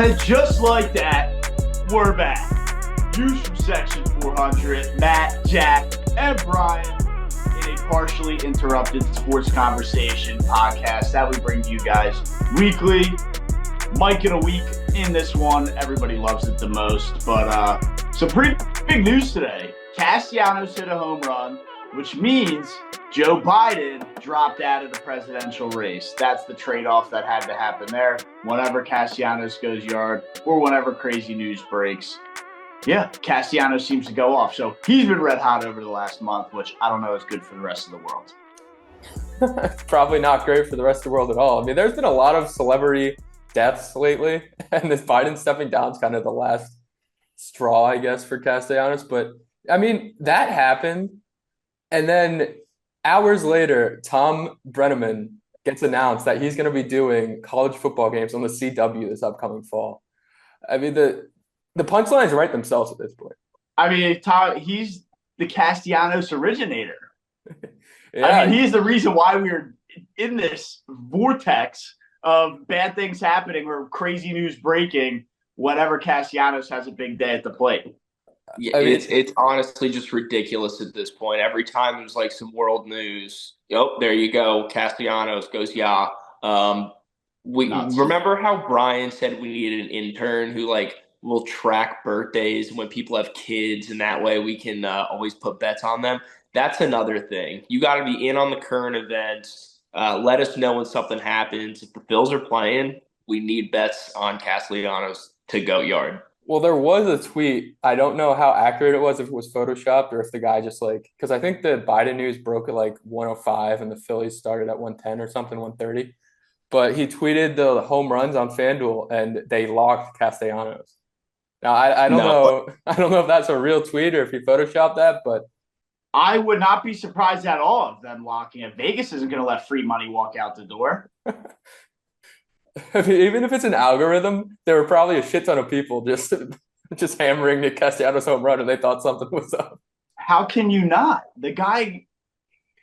And just like that, we're back. News from Section 400, Matt, Jack, and Brian in a partially interrupted sports conversation podcast that we bring to you guys weekly. Mike in a week in this one. Everybody loves it the most. But some pretty big news today. Castellanos hit a home run, which means Joe Biden dropped out of the presidential race. That's the trade-off that had to happen there. Whenever Castellanos goes yard or whenever crazy news breaks, yeah, Castellanos seems to go off. So he's been red hot over the last month, which I don't know is good for the rest of the world. Probably not great for the rest of the world at all. I mean, there's been a lot of celebrity deaths lately, and this Biden stepping down is kind of the last straw, I guess, for Castellanos. But, I mean, that happened, and then hours later, Tom Brenneman gets announced that he's going to be doing college football games on the CW this upcoming fall. I mean, the punchlines write themselves at this point. I mean, he's the Castellanos originator. Yeah. I mean, he's the reason why we're in this vortex of bad things happening or crazy news breaking whenever Castellanos has a big day at the plate. Yeah, it's honestly just ridiculous at this point. Every time there's like some world news, there you go. Castellanos goes, yeah. We remember how Brian said we needed an intern who will track birthdays when people have kids, and that way we can always put bets on them. That's another thing. You got to be in on the current events. Let us know when something happens. If the Bills are playing, we need bets on Castellanos to go yard. Well, there was a tweet. I don't know how accurate it was, if it was photoshopped or if the guy just because I think the Biden news broke at 105 and the Phillies started at 110 or something, 130. But he tweeted the home runs on FanDuel and they locked Castellanos. Now, I don't know. I don't know if that's a real tweet or if he photoshopped that, but I would not be surprised at all of them locking it. Vegas isn't going to let free money walk out the door. I mean, even if it's an algorithm, there were probably a shit ton of people just hammering the Castellanos home run, and they thought something was up. How can you not? The guy,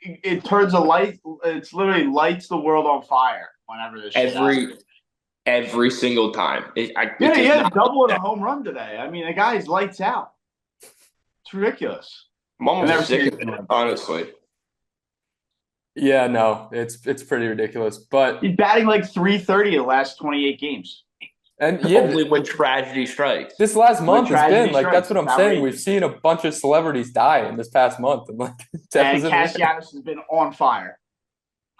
it turns a light. It's literally lights the world on fire whenever this shit happens. Every single time. He had a double and a home run today. I mean, the guy's lights out. It's ridiculous. I'm almost sick of it, honestly. Yeah, no, it's pretty ridiculous. But he's batting .330 the last 28 games. And only when tragedy strikes. This last month has been that's what I'm saying. We've seen a bunch of celebrities die in this past month, and Castellanos has been on fire.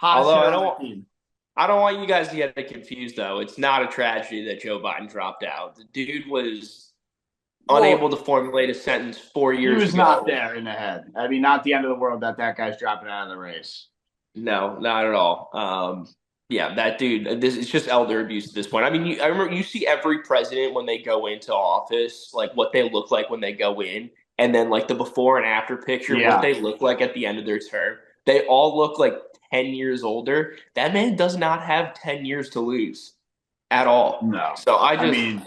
Although I don't want you guys to get confused, though. It's not a tragedy that Joe Biden dropped out. The dude was unable to formulate a sentence 4 years ago. He was not there in the head. I mean, not the end of the world that guy's dropping out of the race. No, not at all. Yeah, that dude, it's just elder abuse at this point. I mean, I remember you see every president when they go into office, what they look like when they go in, and then the before and after picture, what they look like at the end of their term. They all look 10 years older. That man does not have 10 years to lose at all. No. So I mean,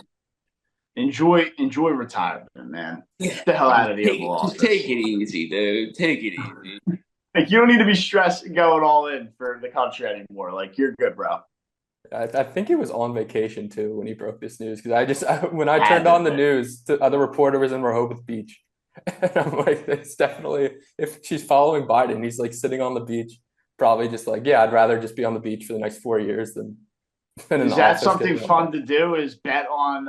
enjoy retirement, man. Get the hell out of the Oval Office. Just take it easy, dude. Take it easy. You don't need to be stressed going all in for the country anymore. You're good, bro. I think he was on vacation too when he broke this news, because when I turned on the news, the other reporter was in Rehoboth Beach, and I'm it's definitely, if she's following Biden, he's sitting on the beach, probably just I'd rather just be on the beach for the next 4 years than is that something fun to do? Is bet on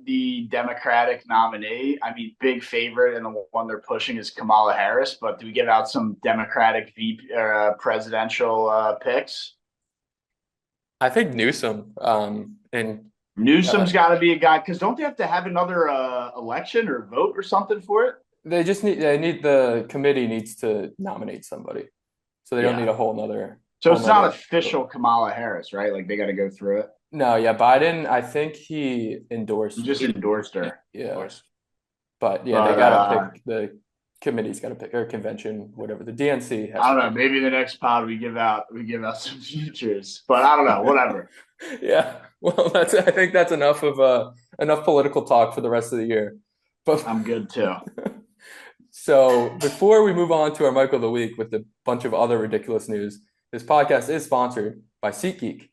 the Democratic nominee? I mean, big favorite, and the one they're pushing is Kamala Harris. But do we give out some Democratic presidential picks? I think Newsom. And Newsom's got to be a guy, because don't they have to have another election or vote or something for it? They need the committee needs to nominate somebody, so they don't need a whole nother. So it's not official Kamala Harris, right? They got to go through it. No, yeah, Biden. I think he endorsed. He just endorsed her. Yeah, but they gotta pick. The committee's got to pick, or convention, whatever. The DNC. I don't know. Maybe the next pod we give out some futures, but I don't know. Whatever. Yeah. Well, I think that's enough political talk for the rest of the year. But I'm good too. So before we move on to our Michael of the Week with a bunch of other ridiculous news, this podcast is sponsored by SeatGeek.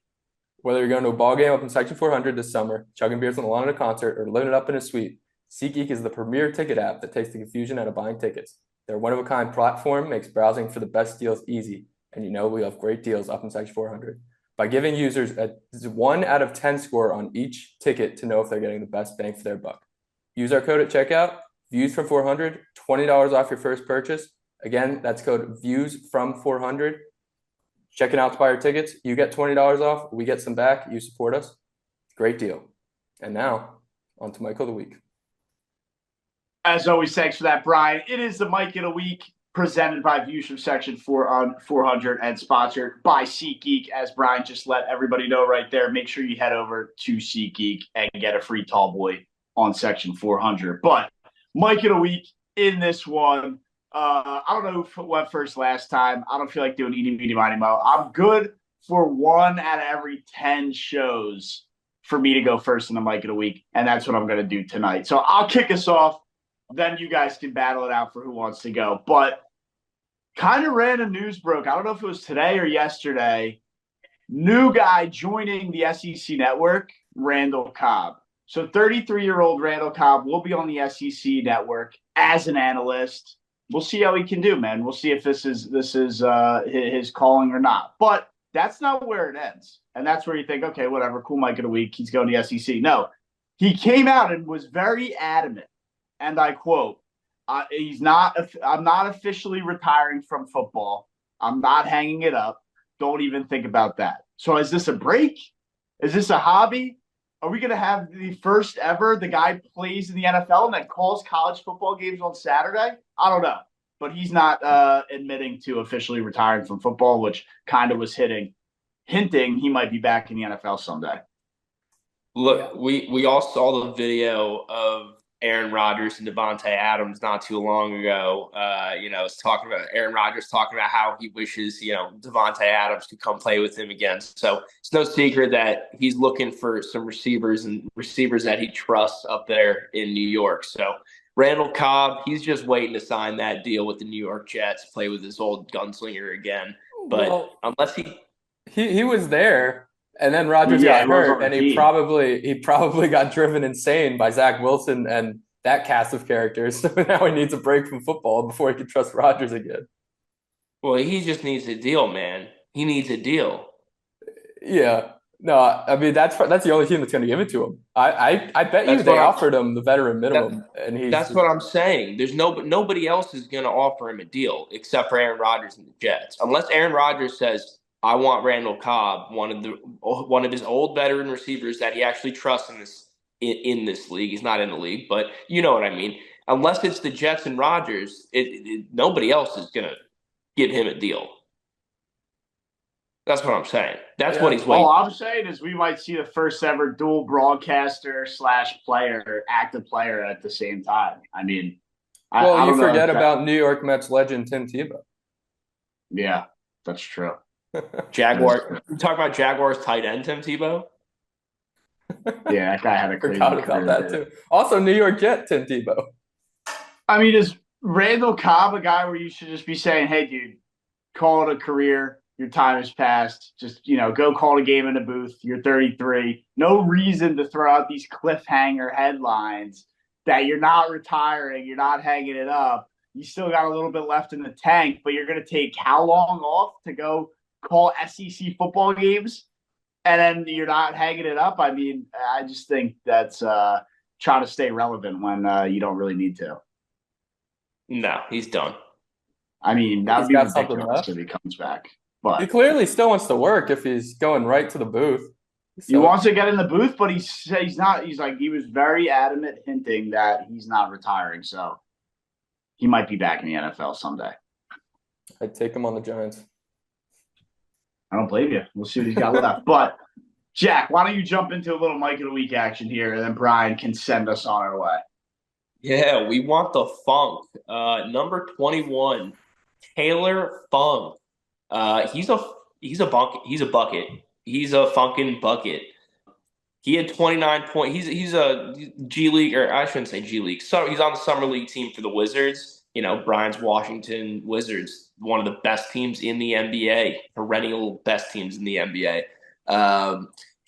Whether you're going to a ball game up in Section 400 this summer, chugging beers on the lawn at a concert, or living it up in a suite, SeatGeek is the premier ticket app that takes the confusion out of buying tickets. Their one-of-a-kind platform makes browsing for the best deals easy, and we have great deals up in Section 400. By giving users a 1 out of 10 score on each ticket to know if they're getting the best bang for their buck. Use our code at checkout, views from 400, $20 off your first purchase. Again, that's code views from 400. Checking out to buy your tickets, you get $20 off, we get some back, you support us. Great deal. And now, on to Michael of the Week. As always, thanks for that, Brian. It is the Mike of the Week, presented by Views from Section 400 and sponsored by SeatGeek. As Brian just let everybody know right there, make sure you head over to SeatGeek and get a free tall boy on Section 400. But Mike of the Week in this one, I don't know who went first last time. I don't feel like doing eeny, meeny, miny, mo. I'm good for 1 out of every 10 shows for me to go first in the Mike of the Week, and that's what I'm going to do tonight. So I'll kick us off. Then you guys can battle it out for who wants to go. But kind of random news broke. I don't know if it was today or yesterday. New guy joining the SEC network, Randall Cobb. So 33-year-old Randall Cobb will be on the SEC network as an analyst. We'll see how he can do, man. We'll see if this is his calling or not. But that's not where it ends. And that's where you think, okay, whatever, cool Mike of the Week. He's going to the SEC. No, he came out and was very adamant. And I quote, I'm not officially retiring from football. I'm not hanging it up. Don't even think about that. So is this a break? Is this a hobby? Are we going to have the first ever, the guy plays in the NFL and then calls college football games on Saturday? I don't know. But he's not admitting to officially retiring from football, which kind of was hinting he might be back in the NFL someday. Look, we all saw the video of Aaron Rodgers and Devontae Adams not too long ago. It's talking about Aaron Rodgers talking about how he wishes, Devontae Adams could come play with him again. So it's no secret that he's looking for some receivers that he trusts up there in New York. So Randall Cobb, he's just waiting to sign that deal with the New York Jets, play with his old gunslinger again. But unless he was there. And then Rodgers got hurt, and he probably got driven insane by Zach Wilson and that cast of characters. So now he needs a break from football before he can trust Rodgers again. Well, he just needs a deal, man. He needs a deal. Yeah. No, I mean that's the only team that's going to give it to him. I bet they offered him the veteran minimum, that's what I'm saying. There's nobody else is going to offer him a deal except for Aaron Rodgers and the Jets, unless Aaron Rodgers says, I want Randall Cobb, one of his old veteran receivers that he actually trusts in this league. He's not in the league, but you know what I mean. Unless it's the Jets and Rodgers, nobody else is going to give him a deal. That's what I'm saying. That's what he's waiting. All I'm saying is we might see the first ever dual broadcaster / player, active player at the same time. I mean, I you forget about New York Mets legend Tim Tebow. Yeah, that's true. Jaguar. You talk about Jaguars tight end Tim Tebow. Yeah, that guy had a crazy forgot about that too. Also, New York Jet Tim Tebow. I mean, is Randall Cobb a guy where you should just be saying, "Hey, dude, call it a career. Your time has passed. Just go call a game in the booth. You're 33. No reason to throw out these cliffhanger headlines that you're not retiring, you're not hanging it up. You still got a little bit left in the tank, but you're going to take how long off to go call SEC football games, and then you're not hanging it up? I mean, I just think that's trying to stay relevant when you don't really need to. No, he's done. I mean, that would be ridiculous if he comes back. But he clearly still wants to work if he's going right to the booth. So he wants to get in the booth, but he's not. He was very adamant, hinting that he's not retiring. So he might be back in the NFL someday. I'd take him on the Giants. I don't blame you. We'll see what he's got left. But, Jack, why don't you jump into a little Mike of the Week action here, and then Brian can send us on our way. Yeah, we want the funk. Number 21, Taylor Funk. He's a bucket. He's a funkin' bucket. He had 29 points. He's a G League, or I shouldn't say G League. So he's on the summer league team for the Wizards. Brian's Washington Wizards, one of the best teams in the NBA, perennial best teams in the NBA.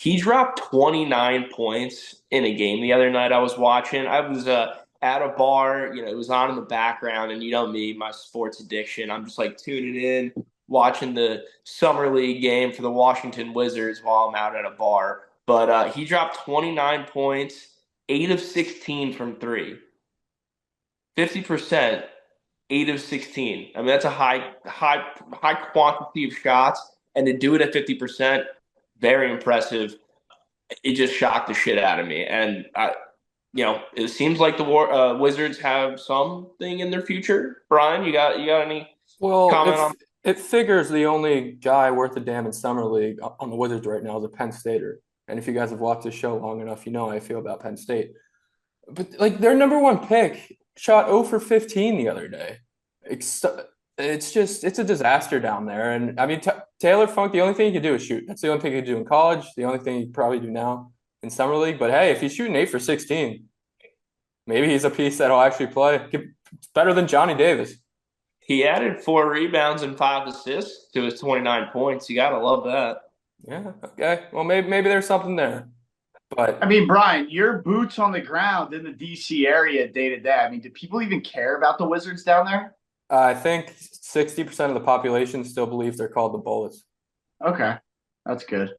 He dropped 29 points in a game the other night I was watching. I was at a bar, it was on in the background, and you know me, my sports addiction. I'm just like tuning in, watching the summer league game for the Washington Wizards while I'm out at a bar. But he dropped 29 points, 8 of 16 from three, 50%, 8 of 16. I mean, that's a high quantity of shots, and to do it at 50%, very impressive. It just shocked the shit out of me, and it seems like the Wizards have something in their future. Brian, you got any comment on? It figures the only guy worth a damn in summer league on the Wizards right now is a Penn Stater. And if you guys have watched the show long enough, you know how I feel about Penn State. But like their number one pick shot 0 for 15 the other day. It's a disaster down there. And I mean, Taylor Funk, the only thing he could do is shoot. That's the only thing he could do in college. The only thing he could probably do now in summer league. But hey, if he's shooting 8 for 16, maybe he's a piece that'll actually play. It's better than Johnny Davis. He added 4 rebounds and 5 assists to his 29 points. You gotta love that. Yeah. Okay. Well, maybe there's something there. But I mean, Brian, your boots on the ground in the DC area day to day. I mean, do people even care about the Wizards down there? I think 60% of the population still believes they're called the Bullets. Okay, that's good.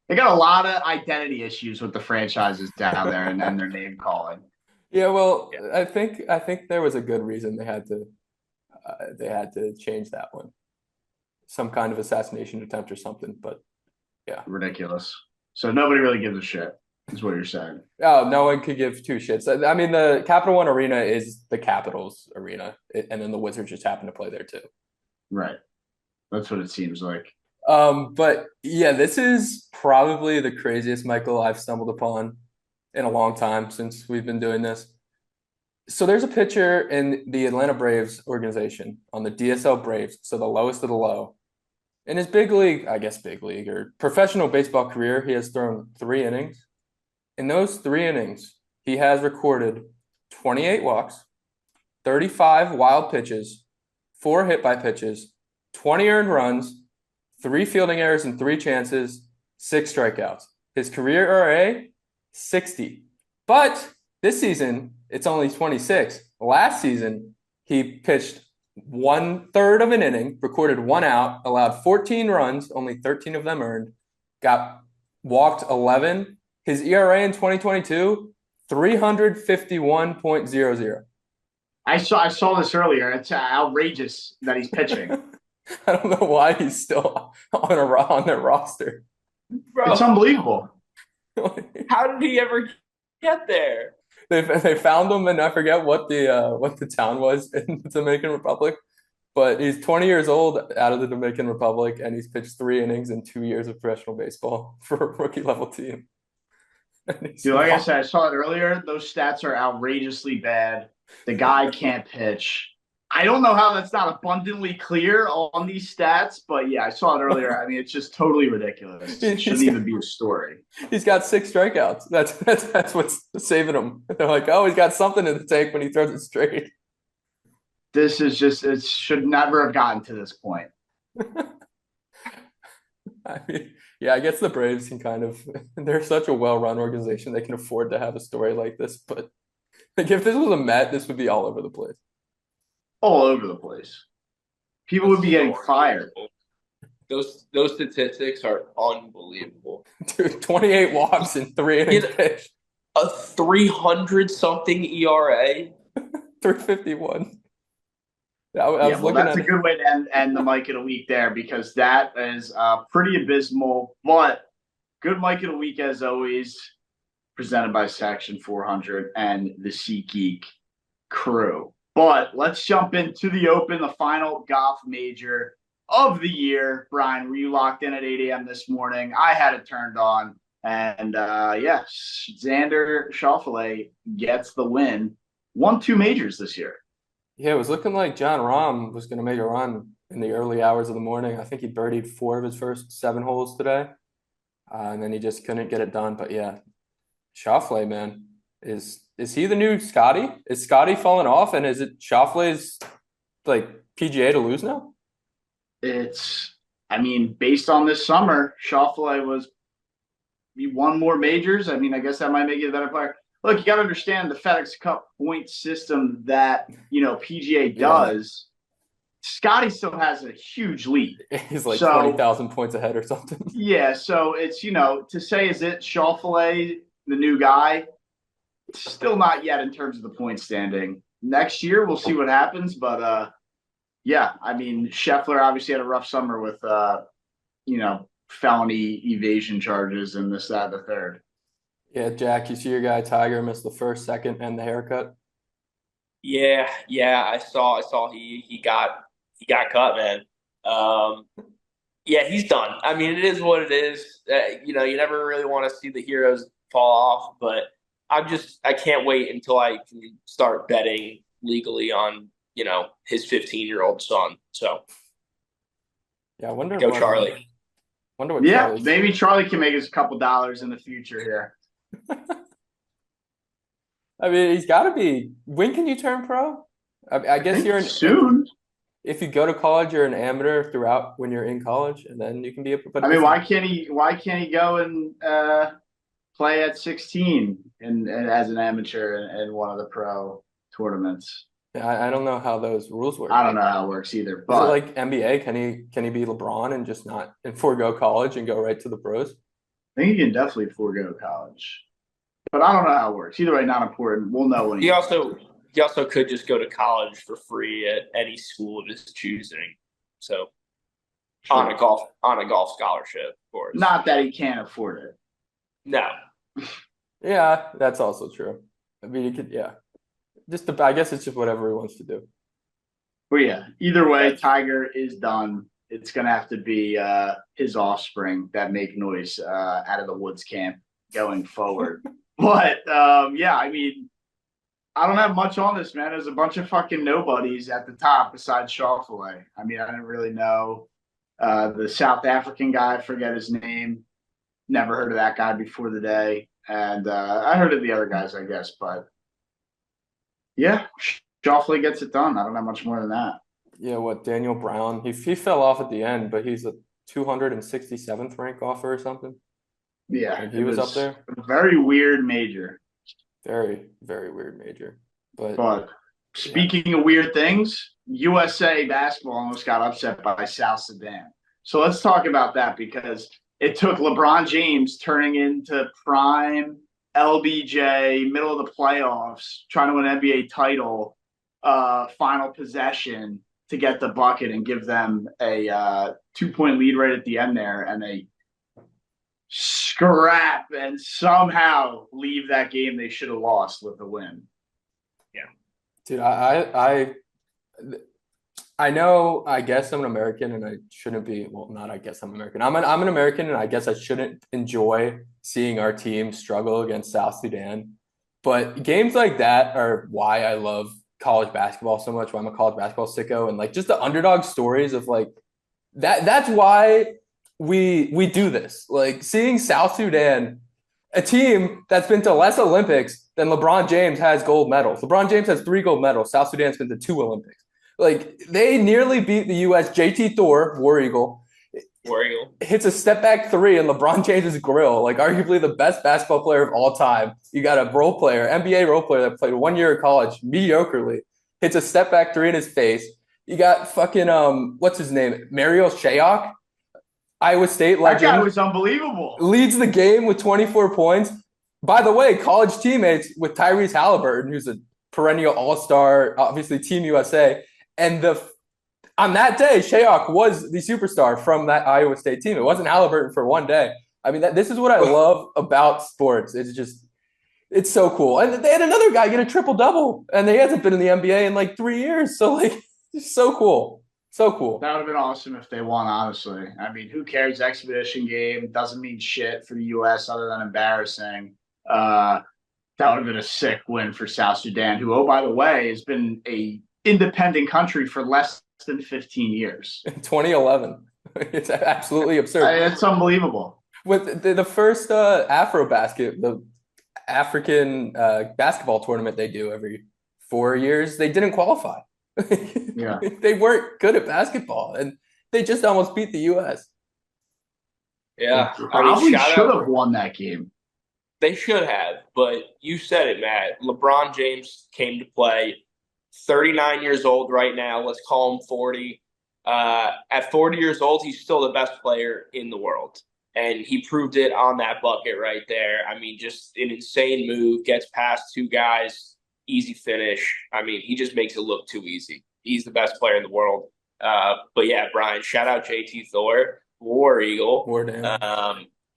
They got a lot of identity issues with the franchises down there and their name calling. Yeah, well, I think there was a good reason they had to change that one. Some kind of assassination attempt or something, but yeah. Ridiculous. So nobody really gives a shit, is what you're saying. Oh, no one could give two shits. I mean, the Capital One Arena is the Capitals arena, and then the Wizards just happen to play there too. Right. That's what it seems like. But yeah, this is probably the craziest Michael I've stumbled upon in a long time since we've been doing this. So there's a pitcher in the Atlanta Braves organization on the DSL Braves, so the lowest of the low. In his big league or professional baseball career, he has thrown 3 innings. In those 3 innings, he has recorded 28 walks, 35 wild pitches, 4 hit by pitches, 20 earned runs, 3 fielding errors and 3 chances, 6 strikeouts. His career ERA, 60. But this season, it's only 26. Last season, he pitched 1/3 of an inning, recorded 1 out, allowed 14 runs, only 13 of them earned, got walked 11. His ERA in 2022, 351.00. I saw this earlier. It's outrageous that he's pitching. I don't know why he's still on their roster. Bro, it's unbelievable. How did he ever get there? They found him, and I forget what the town was in the Dominican Republic, but he's 20 years old out of the Dominican Republic, and he's pitched 3 innings in 2 years of professional baseball for a rookie level team. Dude, like I said, I saw it earlier. Those stats are outrageously bad. The guy can't pitch. I don't know how that's not abundantly clear on these stats, but yeah, I saw it earlier. I mean, it's just totally ridiculous. It shouldn't even be a story. He's got 6 strikeouts. That's what's saving him. They're like, oh, he's got something in the tank when he throws it straight. This is just, it should never have gotten to this point. I mean, yeah, I guess the Braves can they're such a well-run organization. They can afford to have a story like this, but like if this was a Met, this would be all over the place. All over the place. People would be getting fired. Those statistics are unbelievable. Dude, 28 walks in 3 innings pitched. A 300-something ERA. 351. That's a good way to end the Mike of the Week there, because that is pretty abysmal. But good Mike of the Week, as always, presented by Section 400 and the SeatGeek crew. But let's jump into the Open, the final golf major of the year. Brian, were you locked in at 8 a.m. this morning? I had it turned on. And, Xander Schauffele gets the win. Won 2 majors this year. Yeah, it was looking like John Rahm was going to make a run in the early hours of the morning. I think he birdied 4 of his first 7 holes today. And then he just couldn't get it done. But, yeah, Schauffele, man, is he the new Scotty? Is Scotty falling off, and is it Schauffele's PGA to lose now? Based on this summer, Schauffele was he won more majors. I mean, I guess that might make you a better player. Look, you got to understand the FedEx Cup point system that, PGA does. Scotty still has a huge lead. He's like 20,000 points ahead or something. Yeah, so it's, to say, is it Schauffele, the new guy? Still not yet in terms of the point standing. Next year, we'll see what happens. But, yeah, I mean, Scheffler obviously had a rough summer with, felony evasion charges and this, that, the third. Yeah, Jack, you see your guy Tiger missed the first, second, and the haircut? Yeah, I saw he got cut, man. Yeah, he's done. I mean, it is what it is. You never really want to see the heroes fall off, but I can't wait until I can start betting legally on, his 15-year-old son. So, yeah, I wonder. Go Charlie. Wonder what. Yeah, maybe Charlie can make us a couple dollars in the future here. I mean, he's got to be. When can you turn pro? I guess you're soon. If you go to college, you're an amateur throughout when you're in college, and then you can be a. I mean, why can't he go and play at 16 and as an amateur in one of the pro tournaments? I don't know how those rules work. I don't know how it works either. But is it like NBA? Can he be LeBron and just not forego college and go right to the pros? I think he can definitely forego college, but I don't know how it works. Either way, not important. We'll know when he also could just go to college for free at any school of his choosing. So sure. on a golf scholarship, of course. Not that he can't afford it. No. Yeah, that's also true. I mean, you could, yeah. I guess it's just whatever he wants to do. But yeah, either way, Tiger is done. It's going to have to be his offspring that make noise out of the Woods camp going forward. But, yeah, I mean, I don't have much on this, man. There's a bunch of fucking nobodies at the top besides Schauffele. I mean, I didn't really know the South African guy. I forget his name. Never heard of that guy before the day. And I heard of the other guys, I guess. But, yeah, Schauffele gets it done. I don't have much more than that. Yeah, Daniel Brown? He fell off at the end, but he's a 267th rank golfer or something. Yeah. Like he was up there. A very weird major. Very, very weird major. But speaking of weird things, USA basketball almost got upset by South Sudan. So let's talk about that because it took LeBron James turning into prime LBJ, middle of the playoffs, trying to win an NBA title, final possession to get the bucket and give them a 2-point lead right at the end there, and they scrap and somehow leave that game they should have lost with the win. Yeah. Dude, I know, I guess I'm an American and I shouldn't be, well, not I guess I'm American. I'm an American and I guess I shouldn't enjoy seeing our team struggle against South Sudan. But games like that are why I love college basketball so much, why I'm a college basketball sicko, and like just the underdog stories of like that's why we do this. Like seeing South Sudan, a team that's been to less Olympics than LeBron James has gold medals. LeBron James has 3 gold medals. South Sudan's been to 2 Olympics. Like they nearly beat the U.S. JT Thor, War Eagle, hits a step back 3 in LeBron James' grill. Like arguably the best basketball player of all time. You got a role player, NBA role player that played 1 year of college mediocrely, hits a step back 3 in his face. You got fucking what's his name, Mario Shayok, Iowa State legend. That guy was unbelievable. Leads the game with 24 points. By the way, college teammates with Tyrese Halliburton, who's a perennial all-star, obviously Team USA. And on that day, Shayok was the superstar from that Iowa State team. It wasn't Halliburton for one day. I mean, this is what I love about sports. It's so cool. And they had another guy get a triple-double, and he hasn't been in the NBA in like 3 years. So, like, it's so cool. So cool. That would have been awesome if they won, honestly. I mean, who cares? Exhibition game doesn't mean shit for the U.S. other than embarrassing. That would have been a sick win for South Sudan, who, oh, by the way, has been a independent country for less than 15 years. 2011. It's absolutely absurd. It's unbelievable. With the first Afrobasket, the African basketball tournament they do every 4 years, they didn't qualify. Yeah. They weren't good at basketball, and they just almost beat the U.S. Yeah, Probably should have won that game. They should have, but you said it, Matt. LeBron James came to play. 39 years old right now. Let's call him 40. At 40 years old, he's still the best player in the world. And he proved it on that bucket right there. I mean, just an insane move, gets past two guys, easy finish. I mean, he just makes it look too easy. He's the best player in the world. But yeah, Brian, shout out JT Thor, War Eagle.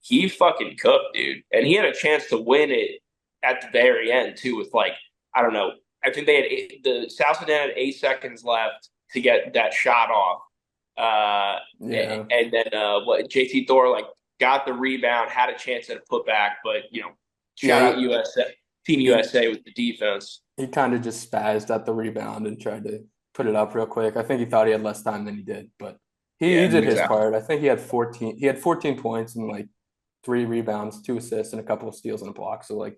He fucking cooked, dude. And he had a chance to win it at the very end, too, with I don't know. I think the South Sudan had 8 seconds left to get that shot off. And then JT Thor got the rebound, had a chance at a putback, but shout out USA, Team USA with the defense. He kind of just spazzed at the rebound and tried to put it up real quick. I think he thought he had less time than he did, but he did his part. I think he had 14. He had 14 points and 3 rebounds, 2 assists, and a couple of steals and a block. So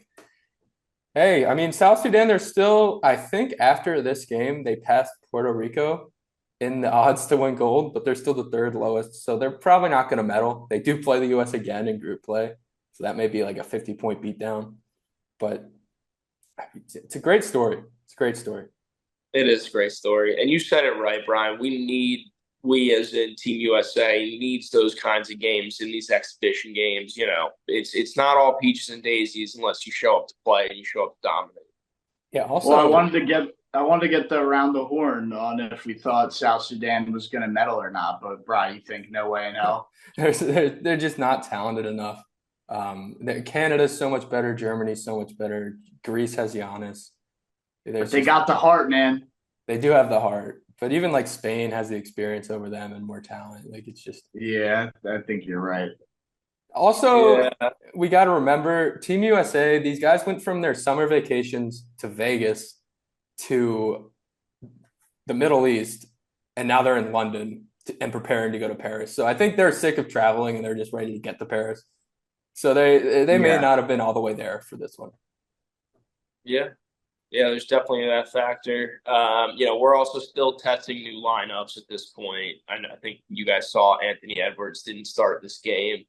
hey, I mean, South Sudan, they're still, I think after this game, they passed Puerto Rico in the odds to win gold, but they're still the 3rd lowest. So they're probably not going to medal. They do play the U.S. again in group play. So that may be a 50-point beatdown. But it's a great story. It's a great story. It is a great story. And you said it right, Brian. We as in Team USA needs those kinds of games in these exhibition games. It's not all peaches and daisies unless you show up to play and you show up to dominate. Yeah. Also, I wanted to get the around the horn on if we thought South Sudan was going to medal or not. But Brian, you think no way in hell? They're just not talented enough. Canada's so much better. Germany's so much better. Greece has Giannis. But they got the heart, man. They do have the heart. But even Spain has the experience over them and more talent. It's just. Yeah, I think you're right. Also, we got to remember Team USA, these guys went from their summer vacations to Vegas to the Middle East, and now they're in London and preparing to go to Paris. So I think they're sick of traveling and they're just ready to get to Paris. So they may not have been all the way there for this one. Yeah. Yeah, there's definitely that factor. We're also still testing new lineups at this point. I think you guys saw Anthony Edwards didn't start this game.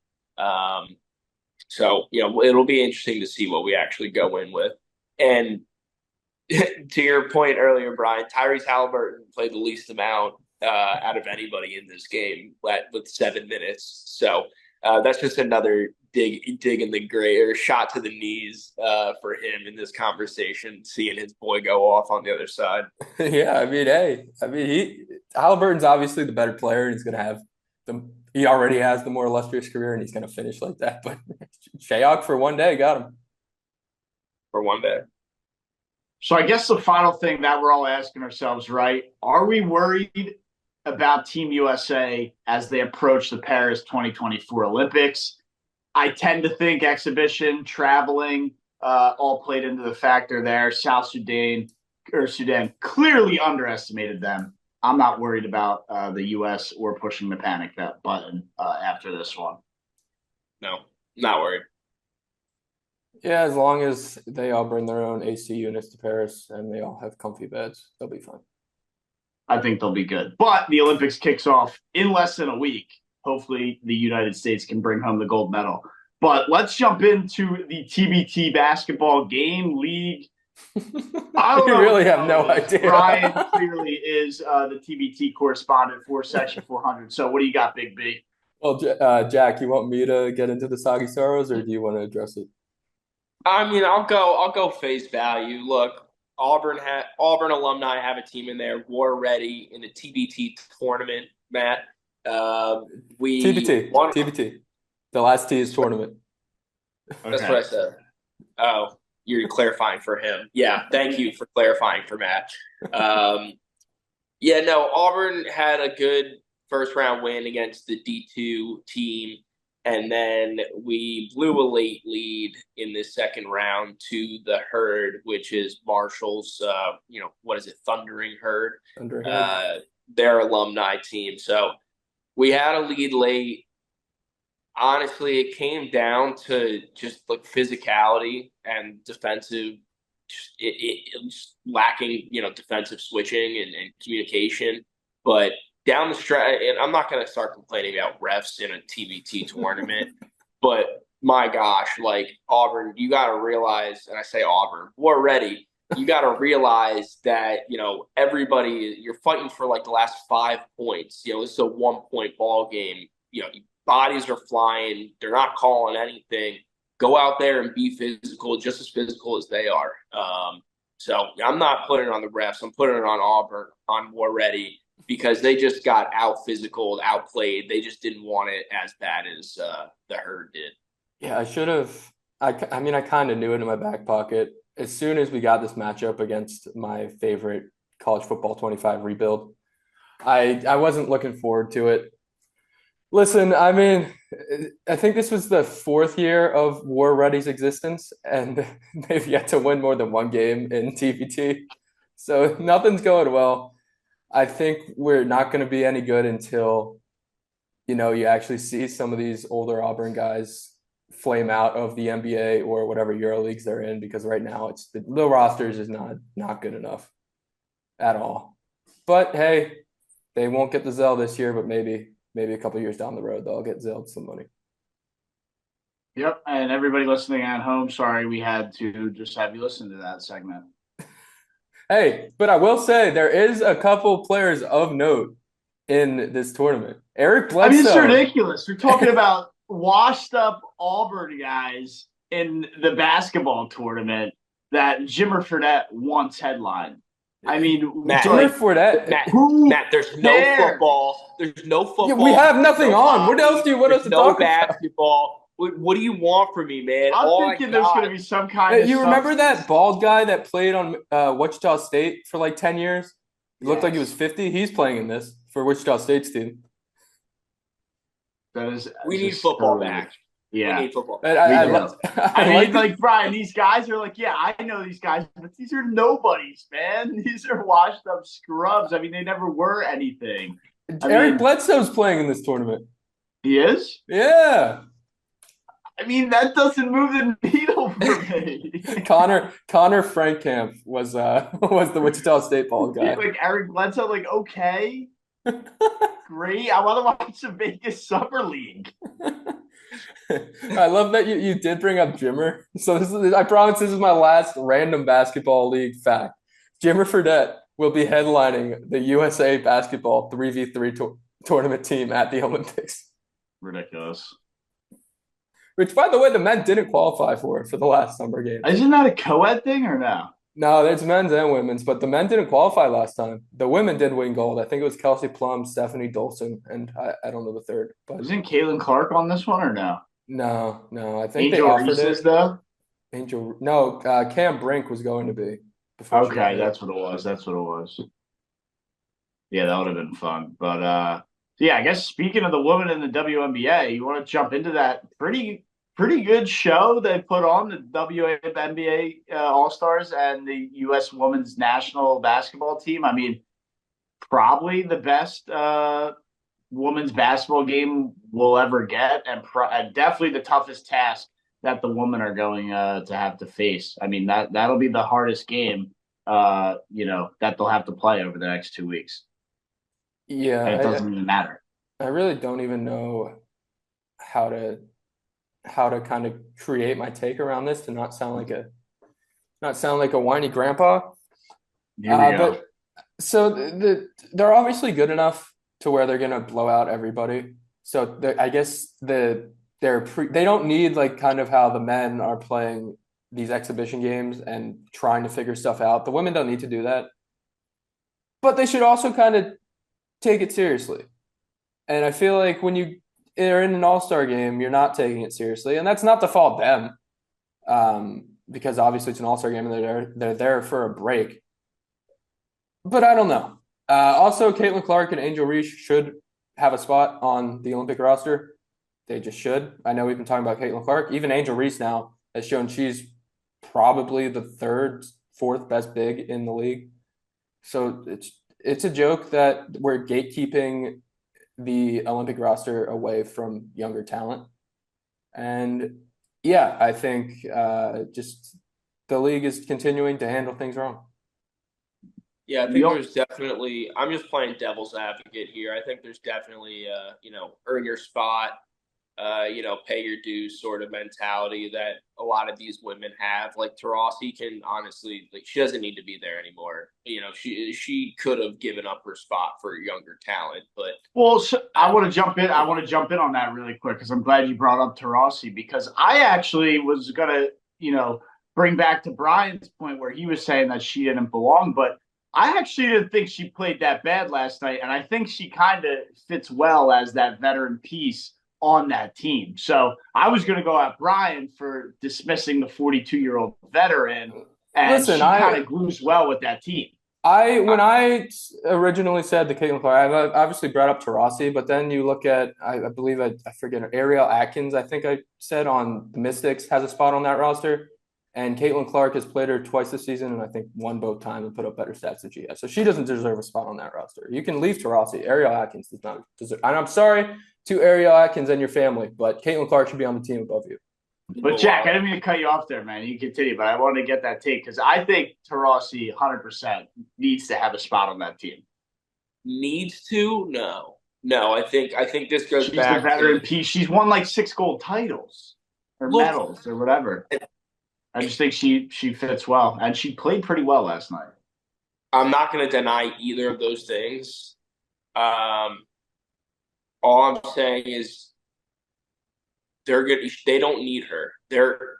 So it'll be interesting to see what we actually go in with. And to your point earlier, Brian, Tyrese Halliburton played the least amount out of anybody in this game with 7 minutes. So that's just another dig in the grave or shot to the knees for him in this conversation, seeing his boy go off on the other side. Yeah, Halliburton's obviously the better player, and he's going to have he already has the more illustrious career, and he's going to finish like that. But Shayok for one day got him. For one day. So I guess the final thing that we're all asking ourselves, right? Are we worried about Team USA as they approach the Paris 2024 Olympics? I tend to think exhibition, traveling, all played into the factor there. South Sudan clearly underestimated them. I'm not worried about the U.S. or pushing the panic button after this one. No, not worried. Yeah, as long as they all bring their own AC units to Paris and they all have comfy beds, they'll be fine. I think they'll be good. But the Olympics kicks off in less than a week. Hopefully the United States can bring home the gold medal. But let's jump into the TBT basketball game league. I really have no idea. Brian clearly is the TBT correspondent for Section 400. So what do you got, Big B? Well, Jack, you want me to get into the Soggy Sorrows, or do you want to address it? I mean, I'll go face value. Look, Auburn alumni have a team in there. War ready in the TBT tournament, Matt. TBT. The last T is tournament. That's what I said. Oh, you're clarifying for him. Yeah, thank you for clarifying for Matt. Auburn had a good first round win against the D2 team, and then we blew a late lead in the second round to the Herd, which is Marshall's, Thundering Herd, their alumni team. So we had a lead late. Honestly, it came down to just physicality and defensive. It was lacking, defensive switching and communication. But down the stretch, and I'm not going to start complaining about refs in a TBT tournament, but my gosh, like Auburn, you got to realize, and I say Auburn, we're ready. You got to realize that, everybody, you're fighting for like the last 5 points. This is a 1-point ball game. Bodies are flying. They're not calling anything. Go out there and be physical, just as physical as they are. So I'm not putting it on the refs. I'm putting it on Auburn, on War Ready, because they just got out physical, outplayed. They just didn't want it as bad as the Herd did. Yeah, I should have. I mean, I kind of knew it in my back pocket. As soon as we got this matchup against my favorite college football 25 rebuild, I wasn't looking forward to it. Listen, I mean, I think this was the 4th year of War Ready's existence, and they've yet to win more than 1 game in TBT. So nothing's going well. I think we're not going to be any good until, you actually see some of these older Auburn guys flame out of the NBA or whatever EuroLeagues they're in, because right now the rosters is not good enough at all. But hey, they won't get the Zell this year, but maybe a couple years down the road they'll get Zelled some money. Yep, and everybody listening at home, sorry we had to just have you listen to that segment. Hey, but I will say there is a couple players of note in this tournament. Eric Bledsoe. I mean, it's ridiculous. We're talking about washed up Auburn guys in the basketball tournament that Jimmer Fredette once headlined. I mean, Jimmer Fredette. Matt, there's no football. There's no football. Yeah, we have nothing on. What else do you want us to talk about? Basketball. What do you want from me, man? I'm thinking there's going to be some kind of. You remember that bald guy that played on Wichita State for like 10 years? He looked like he was 50. He's playing in this for Wichita State's team. We need football back. Yeah. We need football. I mean, like, Brian, these guys are like, yeah, I know these guys, but these are nobodies, man. These are washed up scrubs. I mean, they never were anything. Eric Bledsoe's playing in this tournament. He is? Yeah. I mean, that doesn't move the needle for me. Connor Frankcamp was the Wichita State bald guy. Like Eric Bledsoe, like, okay. Great. I want to watch the Vegas Summer League. I love that you did bring up Jimmer. So I promise this is my last random basketball league fact. Jimmer Fredette will be headlining the USA basketball 3v3 tournament team at the Olympics. Ridiculous. Which, by the way, the men didn't qualify for the last summer game. Isn't that a co-ed thing or no? No, there's men's and women's, but the men didn't qualify last time. The women did win gold. I think it was Kelsey Plum, Stephanie Dolson, and I don't know the third. But isn't Caitlin Clark on this one or no? No. I think Angel they offered Reese's, it. Though? Cam Brink was going to be. Okay, that's what it was. Yeah, that would have been fun. But yeah, I guess speaking of the women in the WNBA, you want to jump into that pretty good show they put on, the WNBA All-Stars and the U.S. Women's National Basketball Team. I mean, probably the best women's basketball game we'll ever get, and definitely the toughest task that the women are going to have to face. I mean, that'll be the hardest game, that they'll have to play over the next 2 weeks. Yeah, and it doesn't even matter. I really don't even know how to kind of create my take around this to not sound like a whiny grandpa. Here we go. But so they're obviously good enough to where they're gonna blow out everybody. So I guess they don't need like kind of how the men are playing these exhibition games and trying to figure stuff out. The women don't need to do that, but they should also kind of take it seriously. And I feel like when you're in an all-star game, you're not taking it seriously, and that's not to fault them, because obviously it's an all-star game and they're there for a break. But I don't know. Also, Caitlin Clark and Angel Reese should have a spot on the Olympic roster. They just should. I know we've been talking about Caitlin Clark. Even Angel Reese now has shown she's probably the third, fourth best big in the league. So it's a joke that we're gatekeeping the Olympic roster away from younger talent. And yeah, I think just the league is continuing to handle things wrong. Yeah, I think there's definitely. I'm just playing devil's advocate here. I think there's definitely, earn your spot, pay your dues sort of mentality that a lot of these women have. Like Tarasi can honestly, like, she doesn't need to be there anymore. She could have given up her spot for younger talent, but I want to jump in. I want to jump in on that really quick because I'm glad you brought up Tarasi because I actually was gonna, bring back to Brian's point where he was saying that she didn't belong, but I actually didn't think she played that bad last night, and I think she kind of fits well as that veteran piece on that team. So I was going to go at Brian for dismissing the 42-year-old veteran, and Listen, she kind of glues well with that team. When I originally said the Caitlin Clark, I obviously brought up Tarasi, but then you look at, I believe, I forget, Ariel Atkins, I think I said on the Mystics, has a spot on that roster. And Caitlin Clark has played her twice this season and I think won both times and put up better stats than she has. So she doesn't deserve a spot on that roster. You can leave Tarasi. Ariel Atkins does not deserve. And I'm sorry to Ariel Atkins and your family, but Caitlin Clark should be on the team above you. But Jack, I didn't mean to cut you off there, man. You continue, but I wanted to get that take because I think Tarasi 100% needs to have a spot on that team. Needs to? No. I think this goes back. She's the veteran piece. She's won like 6 gold titles or medals or whatever. I just think she fits well, and she played pretty well last night. I'm not going to deny either of those things. All I'm saying is they don't need her. They're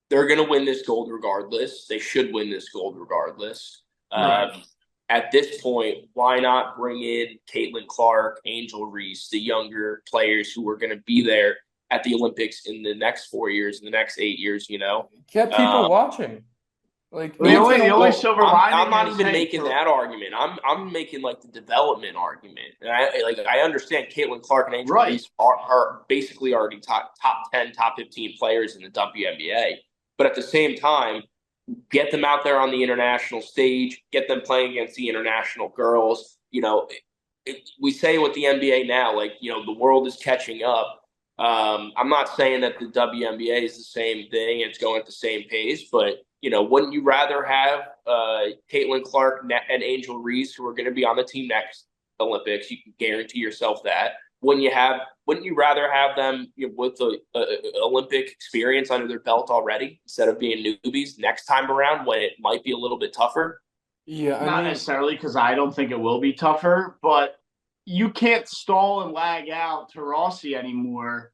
going to win this gold regardless. They should win this gold regardless. Right. At this point, why not bring in Caitlin Clark, Angel Reese, the younger players who are going to be there at the Olympics in the next 4 years, in the next 8 years, Get people watching. Like the only silver lining. I'm not even making that argument. I'm making like the development argument. And I understand Caitlin Clark and Angel Reese are basically already top 10, top 15 players in the WNBA. But at the same time, get them out there on the international stage, get them playing against the international girls. We say with the NBA now, the world is catching up. I'm not saying that the WNBA is the same thing, it's going at the same pace, but wouldn't you rather have Caitlin Clark and Angel Reese, who are going to be on the team next Olympics? You can guarantee yourself that. Wouldn't you rather have them with the Olympic experience under their belt already instead of being newbies next time around when it might be a little bit tougher? Yeah, not necessarily, because I don't think it will be tougher, but you can't stall and lag out Tarasi anymore.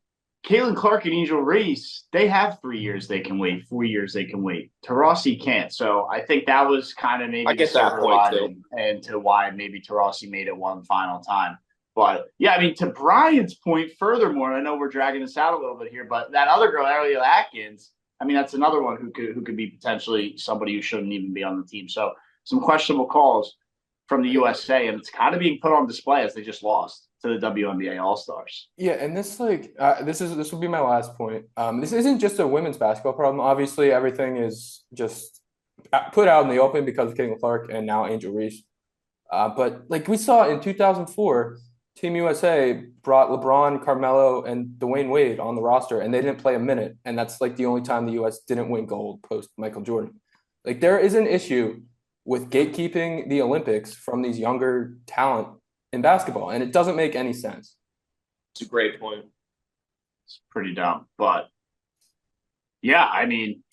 Caitlin Clark and Angel Reese, they have 3 years they can wait, 4 years they can wait. Tarasi can't. So I think that was kind of maybe the silver lining and to why maybe Tarasi made it one final time. But yeah, I mean, to Brian's point, furthermore, I know we're dragging this out a little bit here, but that other girl, Ariel Atkins, I mean, that's another one who could be potentially somebody who shouldn't even be on the team. So some questionable calls from the USA, and it's kind of being put on display as they just lost to the WNBA All-Stars. Yeah, and this this will be my last point. This isn't just a women's basketball problem. Obviously, everything is just put out in the open because of Caitlin Clark and now Angel Reese. But like we saw in 2004, Team USA brought LeBron, Carmelo, and Dwayne Wade on the roster, and they didn't play a minute. And that's like the only time the U.S. didn't win gold post Michael Jordan. Like there is an issue with gatekeeping the Olympics from these younger talent in basketball, and it doesn't make any sense. It's a great point. It's pretty dumb, but yeah, I mean,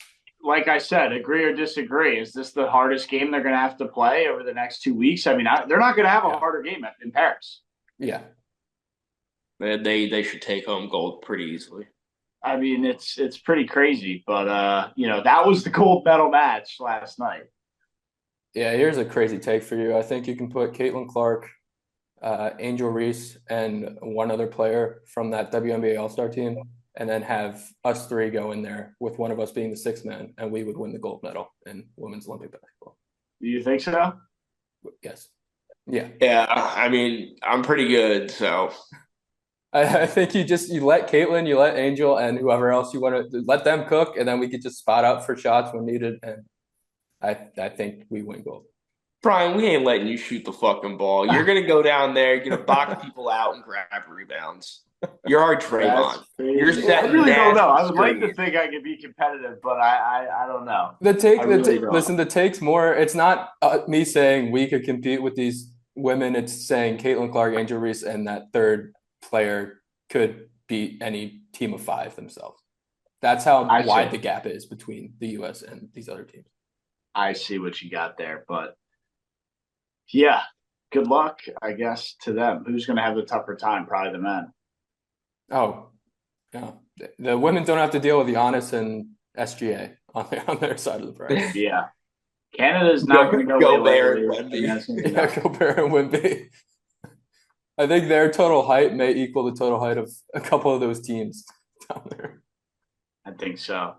like I said, agree or disagree. Is this the hardest game they're going to have to play over the next 2 weeks? I mean, they're not going to have a harder game in Paris. Yeah. They should take home gold pretty easily. I mean, it's pretty crazy, but that was the gold medal match last night. Yeah, here's a crazy take for you. I think you can put Caitlin Clark, Angel Reese, and one other player from that WNBA All-Star team, and then have us three go in there with one of us being the sixth man, and we would win the gold medal in women's Olympic basketball. Do you think so? Yes. Yeah. Yeah, I mean, I'm pretty good, so. I think you let Caitlin, you let Angel, and whoever else you want to let them cook, and then we could just spot up for shots when needed, and I think we win gold. Brian, we ain't letting you shoot the fucking ball. You're going to go down there, you're going to box people out and grab rebounds. You're our Draymond. You're I setting really don't know. I would like to screens. think I could be competitive, but I don't know. Listen, the take's more. It's not me saying we could compete with these women. It's saying Caitlin Clark, Angel Reese, and that third player could beat any team of 5 themselves. That's how wide the gap is between the U.S. and these other teams. I see what you got there, but yeah, good luck, I guess, to them. Who's going to have the tougher time? Probably the men. Oh, yeah. The women don't have to deal with Giannis and SGA on their side of the bracket. Yeah. Canada's not going to go Gobert and Wemby. Yeah, Gobert and Wemby. I think their total height may equal the total height of a couple of those teams down there. I think so.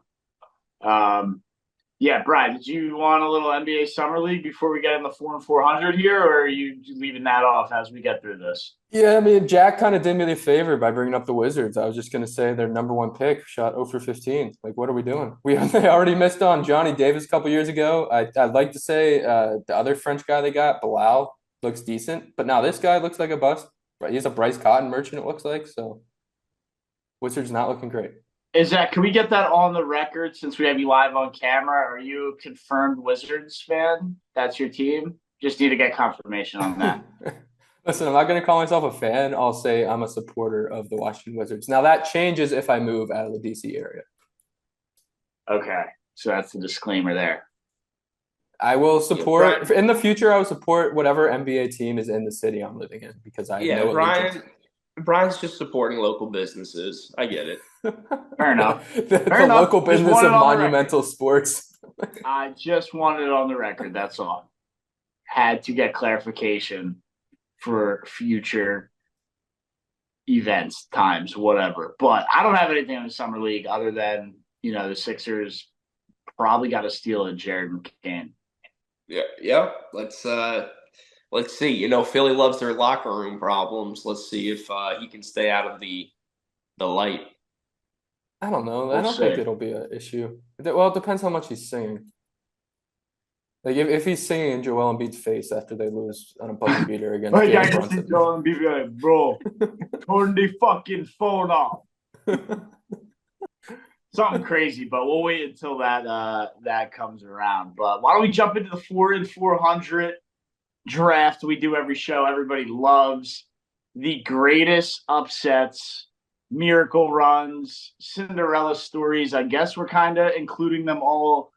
Yeah, Brian, did you want a little NBA Summer League before we get in the 4 and 400 here, or are you leaving that off as we get through this? Yeah, I mean, Jack kind of did me the favor by bringing up the Wizards. I was just going to say their number 1 pick shot 0 for 15. Like, what are we doing? They already missed on Johnny Davis a couple years ago. I'd like to say the other French guy they got, Bilal, looks decent. But now this guy looks like a bust. He's a Bryce Cotton merchant, it looks like. So Wizards not looking great. Can we get that on the record since we have you live on camera? Are you a confirmed Wizards fan? That's your team? Just need to get confirmation on that. Listen, I'm not going to call myself a fan. I'll say I'm a supporter of the Washington Wizards. Now, that changes if I move out of the D.C. area. Okay, so that's the disclaimer there. I will support – in the future, I will support whatever NBA team is in the city I'm living in because I know Brian's just supporting local businesses. I get it. Fair enough. the local business of Monumental Sports. I just wanted it on the record. That's all. Had to get clarification for future events, times, whatever. But I don't have anything on the Summer League other than, the Sixers probably got to steal a Jared McCain. Yeah. Let's see. Philly loves their locker room problems. Let's see if he can stay out of the light. I don't know. I don't think it'll be an issue. Well, it depends how much he's singing. Like if he's singing in Joel Embiid's face after they lose on a buzzer beater against Jalen Brunson. Joel Embiid be like, bro, turn the fucking phone off. Something crazy, but we'll wait until that comes around. But why don't we jump into the 4 and 400 draft we do every show? Everybody loves the greatest upsets, miracle runs, Cinderella stories. I guess we're kind of including them all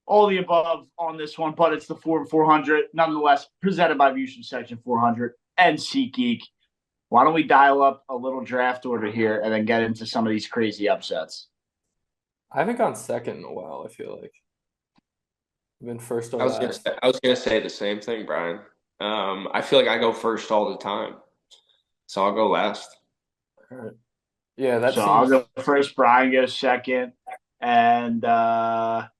the above on this one, but it's the 4 and 400, nonetheless, presented by Views from Section 400 and SeatGeek. Why don't we dial up a little draft order here and then get into some of these crazy upsets? I haven't gone second in a while, I feel like. I've been first or last. I was gonna say the same thing, Brian. I feel like I go first all the time, so I'll go last. All right. Yeah, I'll go first. Brian goes second, and I'll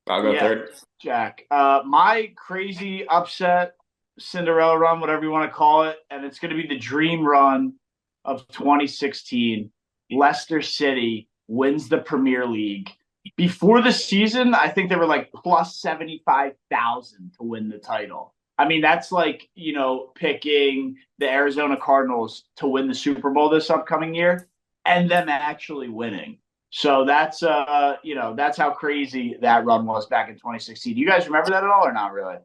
go third. Jack. My crazy upset, Cinderella run, whatever you want to call it, and it's going to be the dream run of 2016. Leicester City wins the Premier League. Before the season, I think they were like plus 75,000 to win the title. I mean, that's like, picking the Arizona Cardinals to win the Super Bowl this upcoming year and them actually winning. So that's how crazy that run was back in 2016. Do you guys remember that at all or not really?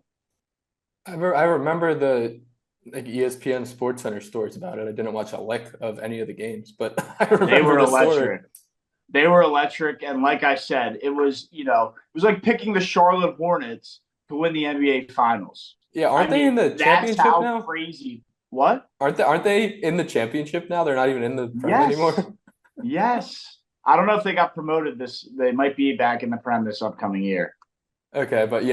I remember the ESPN SportsCenter stories about it. I didn't watch a lick of any of the games, but I remember they were electric. Story. They were electric, and like I said, it was like picking the Charlotte Hornets to win the NBA Finals. Yeah, aren't they in the championship now? That's how crazy. What? Aren't they in the championship now? They're not even in the Prem anymore. Yes. I don't know if they got promoted this. They might be back in the Prem this upcoming year. Okay, but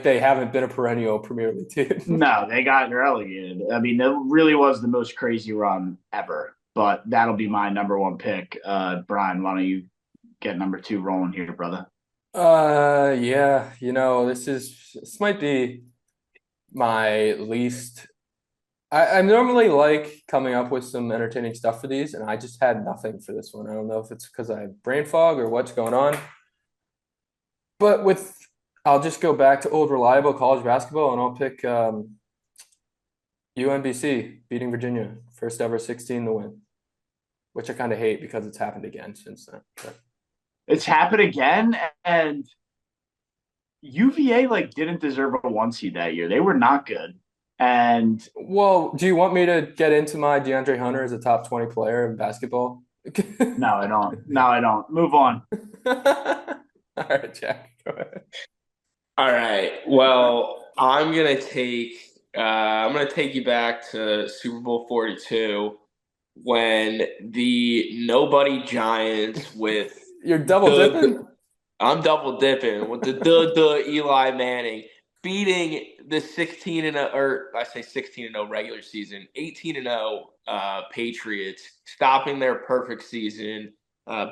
they haven't been a perennial Premier League team. No, they got relegated. I mean, it really was the most crazy run ever. But that'll be my number 1 pick. Brian, why don't you get number 2 rolling here, brother? Yeah. This might be my least. I normally like coming up with some entertaining stuff for these, and I just had nothing for this one. I don't know if it's because I have brain fog or what's going on. But I'll just go back to old reliable college basketball, and I'll pick UNBC beating Virginia, first ever 16 to win, which I kind of hate because it's happened again since then. But It's happened again, and UVA didn't deserve a 1 seed that year. They were not good. And well, do you want me to get into my DeAndre Hunter as a top 20 player in basketball? no, I don't. No, I don't. Move on. All right, Jack, go ahead. All right. Well, I'm gonna take you back to Super Bowl 42 when the nobody Giants with You're double dipping? I'm double dipping with the Eli Manning beating the 16-0, or I say 16-0 regular season, 18-0 Patriots, stopping their perfect season,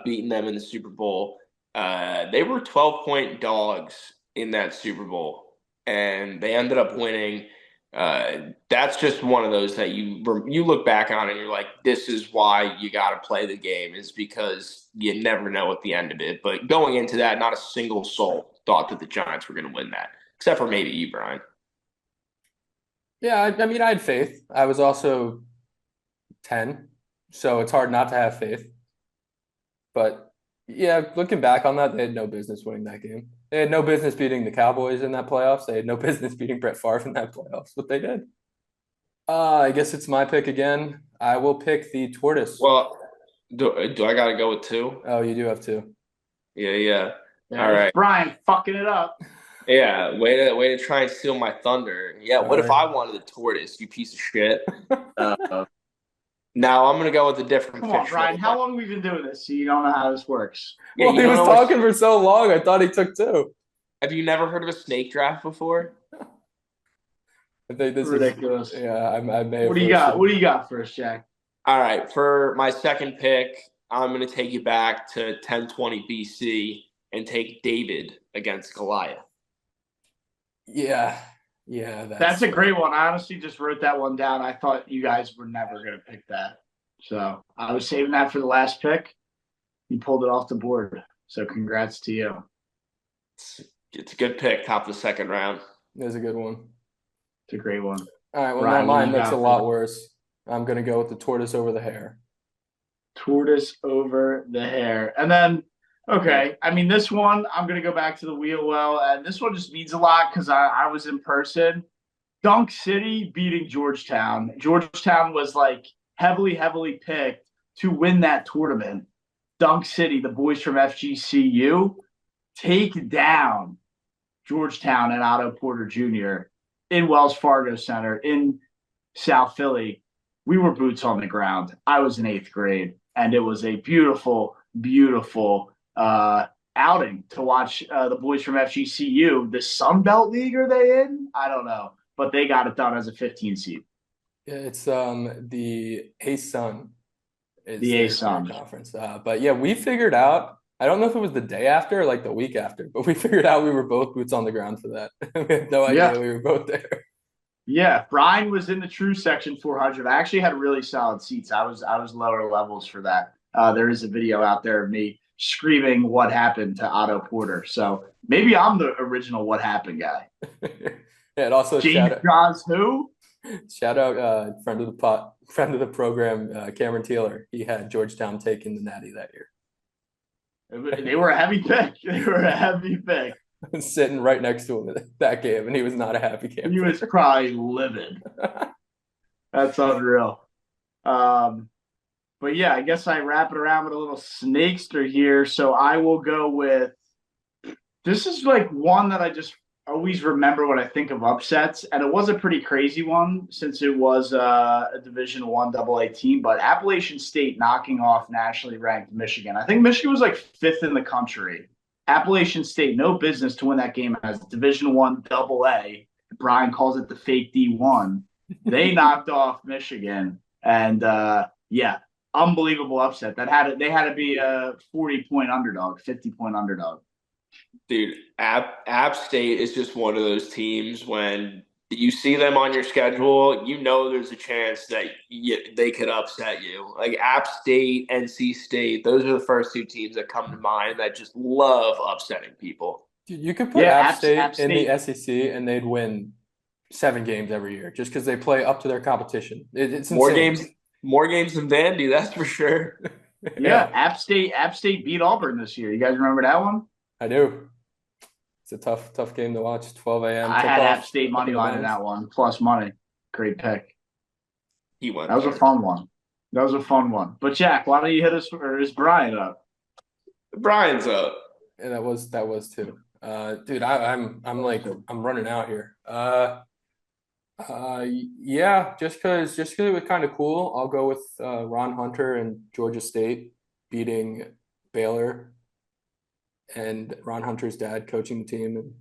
beating them in the Super Bowl. They were 12-point dogs in that Super Bowl, and they ended up winning. That's just one of those that you look back on and you're like, this is why you got to play the game, is because you never know at the end of it. But going into that, not a single soul thought that the Giants were going to win that, except for maybe you, Brian. Yeah, I mean, I had faith. I was also 10, so it's hard not to have faith. But yeah, looking back on that, they had no business winning that game. They had no business beating the Cowboys in that playoffs. They had no business beating Brett Favre in that playoffs, but they did. I guess it's my pick again. I will pick the tortoise. Well, do I got to go with two? Oh, you do have two. Yeah. There's All right. Brian fucking it up. Yeah, way to try and steal my thunder. Yeah, what if I wanted a tortoise, you piece of shit? Now I'm gonna go with a different Come on, fish. Brian. How long have we been doing this? So you don't know how this works. Yeah, well, he was talking for so long, I thought he took two. Have you never heard of a snake draft before? I think this ridiculous. I may have. What do you got? What do you got first, Jack? All right, for my second pick, I'm gonna take you back to 1020 BC and take David against Goliath. Yeah, that's a great one. I honestly just wrote that one down. I thought you guys were never going to pick that. So I was saving that for the last pick. You pulled it off the board. So congrats to you. It's a good pick, top of the second round. It's a good one. It's a great one. All right, well, now mine looks a lot worse. I'm going to go with the tortoise over the hare. Tortoise over the hare. And then, okay, I mean, this one, I'm going to go back to the wheel well, and this one just means a lot because I was in person. Dunk City beating Georgetown. Georgetown was heavily picked to win that tournament. Dunk City, the boys from FGCU, take down Georgetown and Otto Porter Jr. in Wells Fargo Center in South Philly. We were boots on the ground. I was in 8th grade, and it was a beautiful, beautiful outing to watch the boys from FGCU. The Sun Belt League, are they in? I don't know, but they got it done as a 15 seed. Yeah, it's the ASUN. The ASUN conference. But yeah, we figured out. I don't know if it was the day after or the week after, but we figured out we were both boots on the ground for that. We had no idea we were both there. Yeah, Brian was in the true section 400. I actually had really solid seats. I was lower levels for that. There is a video out there of me screaming what happened to Otto Porter. So maybe I'm the original what happened guy. Yeah, and also James Jaws who? Shout out friend of the program, Cameron Taylor. He had Georgetown taking the Natty that year. They were a heavy pick. Sitting right next to him that game, and he was not a happy camper. He was probably livid. That's unreal. But yeah, I guess I wrap it around with a little snakester here. So I will go with, this is one that I just always remember when I think of upsets, and it was a pretty crazy one since it was a Division I AA team, but Appalachian State knocking off nationally ranked Michigan. I think Michigan was 5th in the country. Appalachian State, no business to win that game as Division I AA. Brian calls it the fake D1. They knocked off Michigan, and unbelievable upset. They had to be a 40-point underdog, 50-point underdog. Dude, App State is just one of those teams when you see them on your schedule, there's a chance that they could upset you. App State, NC State, those are the first two teams that come to mind that just love upsetting people. Dude, you could put App State in the SEC and they'd win 7 games every year just because they play up to their competition. It's More insane. more games than Vandy, that's for sure. Yeah, App State beat Auburn this year. You guys remember that one? I do. It's a tough game to watch. 12 a.m. I had kickoff. App State money line in that one, plus money. Great pick. He went. That was a fun one. But Jack, why don't you hit us, or is Brian up? Brian's up. Yeah, that was too. Dude, I'm running out here. Yeah, just because it was kind of cool. I'll go with Ron Hunter and Georgia State beating Baylor, and Ron Hunter's dad coaching the team and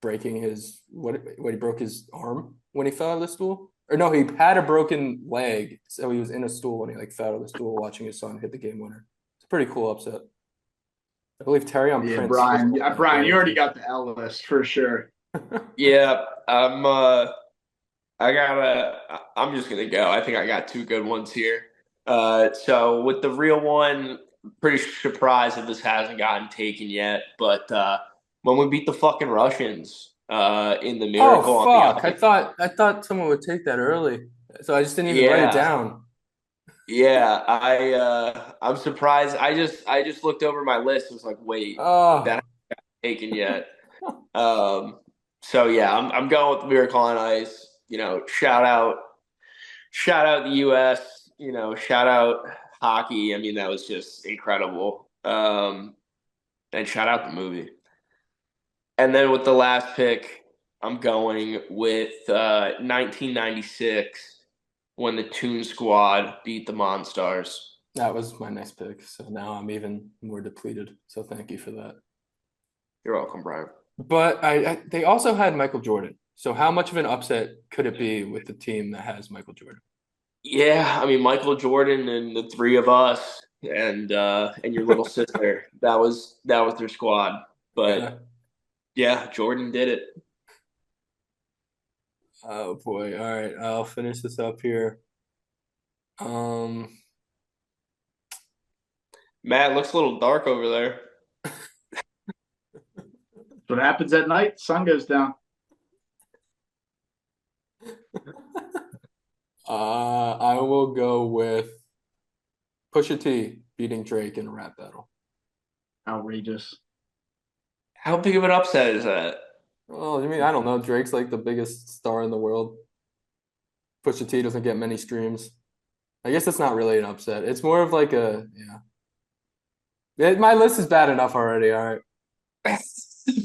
breaking his he broke his arm when he fell out of the stool. Or no, he had a broken leg, so he was in a stool when he fell out of the stool watching his son hit the game winner. It's a pretty cool upset. I believe Terrion Prince. Brian, you already got the L list for sure. Yeah, I'm just gonna go. I think I got 2 good ones here. So with the real one, pretty surprised that this hasn't gotten taken yet. But when we beat the fucking Russians in the Miracle on the Ice. I thought someone would take that early, so I just didn't even write it down. Yeah, I'm surprised. I just looked over my list and was like, wait, that hasn't gotten taken yet. So yeah, I'm going with Miracle on Ice. Shout out the U.S. Shout out hockey. I mean, that was just incredible. And shout out the movie. And then with the last pick, I'm going with 1996 when the Toon Squad beat the Monstars. That was my next pick. So now I'm even more depleted. So thank you for that. You're welcome, Brian. But they also had Michael Jordan. So how much of an upset could it be with the team that has Michael Jordan? Yeah, I mean, Michael Jordan and the 3 of us and your little sister. That was their squad. But yeah, Jordan did it. Oh boy. All right, I'll finish this up here. Matt, it looks a little dark over there. What happens at night? Sun goes down. I will go with Pusha T beating Drake in a rap battle. Outrageous. How big of an upset is that? Well, you mean, I don't know. Drake's like the biggest star in the world. Pusha T doesn't get many streams. I guess it's not really an upset. It's more of like my list is bad enough already. All right.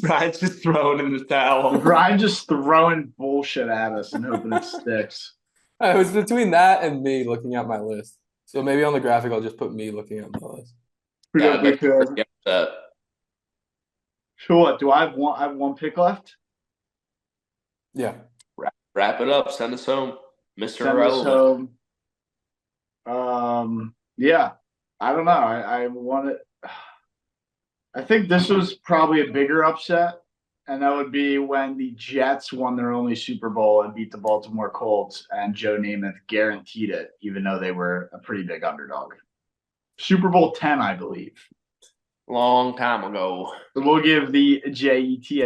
Brian's just throwing in the towel. Brian just throwing bullshit at us and hoping it sticks. It was between that and me looking at my list. So maybe on the graphic, I'll just put me looking at my list. So what? Do I have one? I have one pick left. Yeah. Wrap it up. Send us home, Mr. Send Irrelevant. Us home. Yeah. I don't know. I want it. I think this was probably a bigger upset, and that would be when the Jets won their only Super Bowl and beat the Baltimore Colts, and Joe Namath guaranteed it, even though they were a pretty big underdog. Super Bowl 10, I believe. Long time ago. We'll give the Jets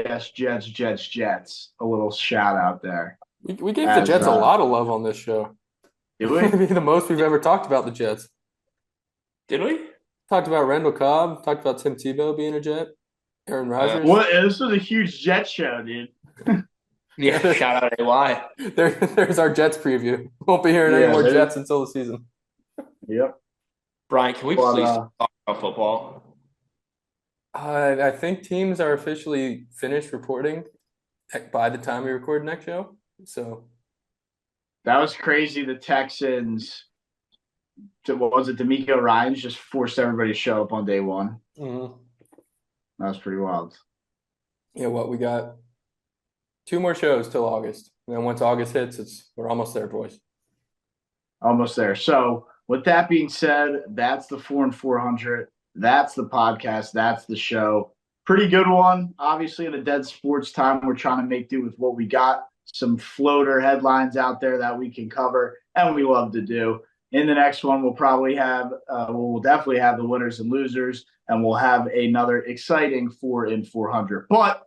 a little shout out there. We gave the Jets a lot of love on this show. Did we? Maybe the most we've ever talked about the Jets. Did we? Talked about Randall Cobb. Talked about Tim Tebow being a Jet. Aaron Rodgers. This was a huge Jet show, dude. Yeah, shout out AY. There's our Jets preview. Won't be hearing any more Jets until the season. Yep. Brian, can we please talk about football? I think teams are officially finished reporting by the time we record next show. So that was crazy. The Texans, what was it? D'Amico Ryans just forced everybody to show up on day one. Mm-hmm. That was pretty wild. Yeah, we got 2 more shows till August. And then once August hits, we're almost there, boys. Almost there. So with that being said, that's the 4 and 400. That's the podcast. That's the show. Pretty good one. Obviously, in a dead sports time, we're trying to make do with what we got. Some floater headlines out there that we can cover, and we love to do. In the next one, we'll probably have, we'll definitely have the winners and losers, and we'll have another exciting 4 and 400. But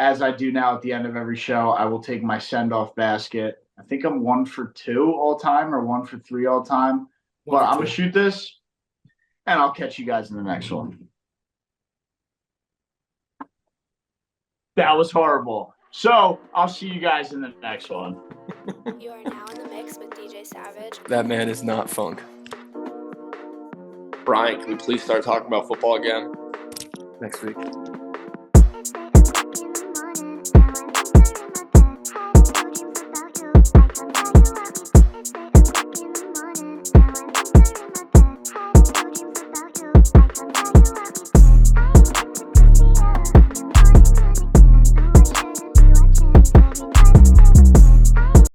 as I do now at the end of every show, I will take my send-off basket. I think I'm 1 for 2 all time or 1 for 3 all time. But I'm going to shoot this, and I'll catch you guys in the next one. That was horrible. So I'll see you guys in the next one. You are now in the mix with DJ Savage. That man is not funk. Brian, can we please start talking about football again? Next week.